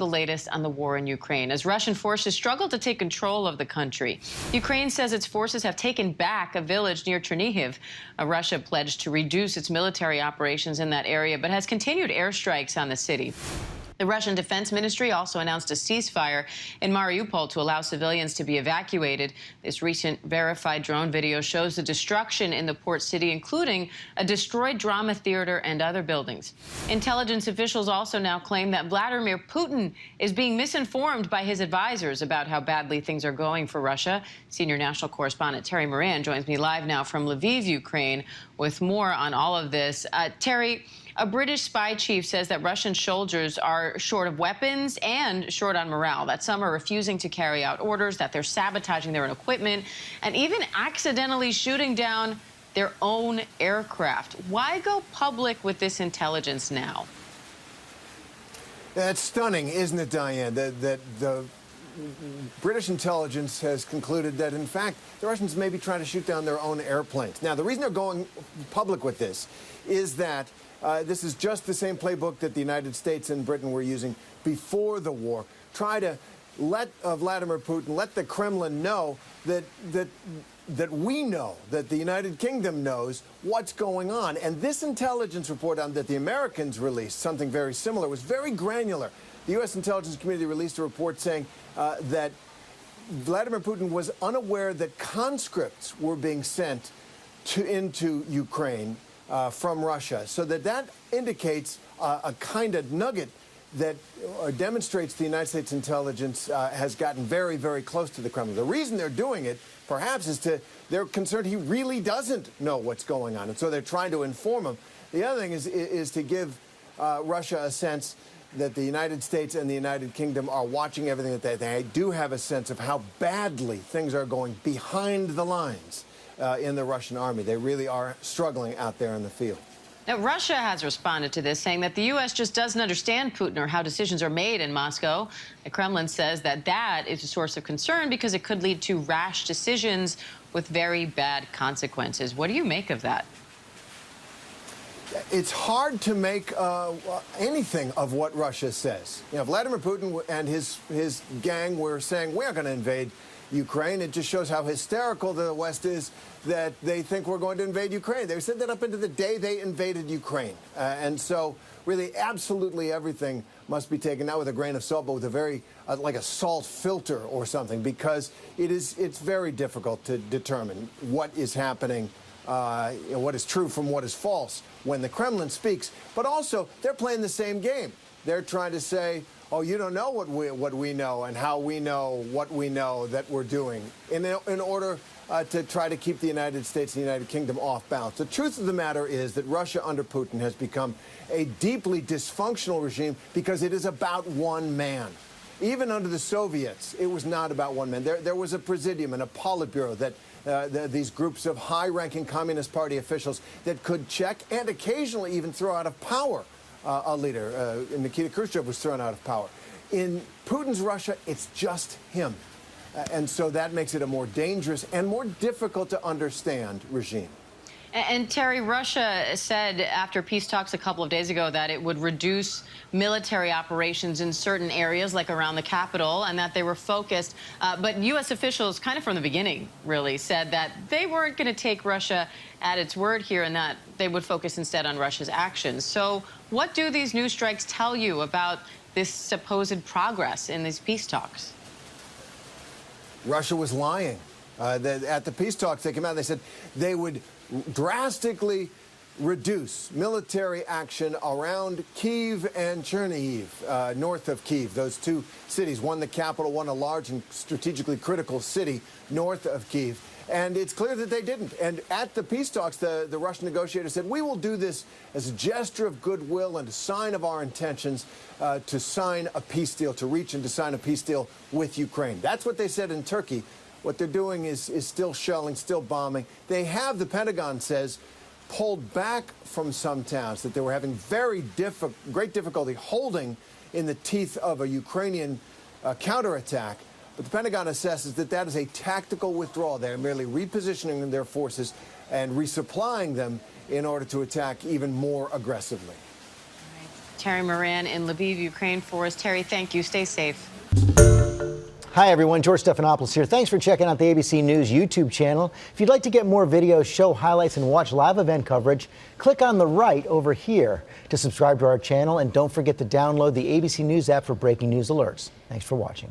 The latest on the war in Ukraine as Russian forces struggle to take control of the country. Ukraine says its forces have taken back a village near Chernihiv. Russia pledged to reduce its military operations in that area, but has continued airstrikes on the city. The Russian Defense Ministry also announced a ceasefire in Mariupol to allow civilians to be evacuated. This recent verified drone video shows the destruction in the port city, including a destroyed drama theater and other buildings. Intelligence officials also now claim that Vladimir Putin is being misinformed by his advisors about how badly things are going for Russia. Senior national correspondent Terry Moran joins me live now from Lviv, Ukraine, with more on all of this. Terry, a British spy chief says that Russian soldiers are short of weapons and short on morale, that some are refusing to carry out orders, that they're sabotaging their own equipment, and even accidentally shooting down their own aircraft. Why go public with this intelligence now? That's stunning, isn't it, Diane? That the British intelligence has concluded that, in fact, the Russians may be trying to shoot down their own airplanes. Now, the reason they're going public with this is that this is just the same playbook that the United States and Britain were using before the war. Try to let Vladimir Putin, let the Kremlin know that we know, that the United Kingdom knows what's going on. And this intelligence report that the Americans released, something very similar, was very granular. The U.S. intelligence community released a report saying that Vladimir Putin was unaware that conscripts were being sent into Ukraine from Russia. So that indicates a kind of nugget that demonstrates the United States intelligence has gotten very, very close to the Kremlin. The reason they're doing it, perhaps, is they're concerned he really doesn't know what's going on, and so they're trying to inform him. The other thing is to give Russia a sense that the United States and the United Kingdom are watching everything, that they do have a sense of how badly things are going behind the lines in the Russian army. They really are struggling out there in the field. Now, Russia has responded to this, saying that the U.S. just doesn't understand Putin or how decisions are made in Moscow. The Kremlin says that is a source of concern because it could lead to rash decisions with very bad consequences. What do you make of that? It's hard to make anything of what Russia says. You know, Vladimir Putin and his gang were saying, we're going to invade Ukraine. It just shows how hysterical the West is that they think we're going to invade Ukraine. They said that up into the day they invaded Ukraine. And so really absolutely everything must be taken, not with a grain of salt, but with a very, like a salt filter or something, because it's very difficult to determine what is happening, what is true from what is false when the Kremlin speaks. But also, they're playing the same game. They're trying to say, oh, you don't know what we know and how we know what we know that we're doing in order to try to keep the United States and the United Kingdom off balance. The truth of the matter is that Russia under Putin has become a deeply dysfunctional regime because it is about one man. Even under the Soviets, it was not about one man. There was a presidium and a Politburo that these groups of high-ranking Communist Party officials that could check and occasionally even throw out of power a leader. Nikita Khrushchev was thrown out of power. In Putin's Russia, it's just him. And so that makes it a more dangerous and more difficult to understand regime. And Terry, Russia said after peace talks a couple of days ago that it would reduce military operations in certain areas, like around the capital, and that they were focused. But U.S. officials, kind of from the beginning, really said that they weren't going to take Russia at its word here and that they would focus instead on Russia's actions. So what do these new strikes tell you about this supposed progress in these peace talks? Russia was lying. At the peace talks, they came out and they said they would drastically reduce military action around Kyiv and Chernihiv, north of Kyiv, those two cities, one the capital, one a large and strategically critical city north of Kyiv. And it's clear that they didn't. And at the peace talks, the Russian negotiator said, we will do this as a gesture of goodwill and a sign of our intentions to sign a peace deal, to reach and to sign a peace deal with Ukraine. That's what they said in Turkey. What they're doing is still shelling, still bombing. They have, the Pentagon says, pulled back from some towns that they were having great difficulty holding in the teeth of a Ukrainian counterattack. But the Pentagon assesses that that is a tactical withdrawal. They're merely repositioning their forces and resupplying them in order to attack even more aggressively. Terry Moran in Lviv, Ukraine for us. Terry, thank you. Stay safe. Hi, everyone. George Stephanopoulos here. Thanks for checking out the ABC News YouTube channel. If you'd like to get more videos, show highlights, and watch live event coverage, click on the right over here to subscribe to our channel. And don't forget to download the ABC News app for breaking news alerts. Thanks for watching.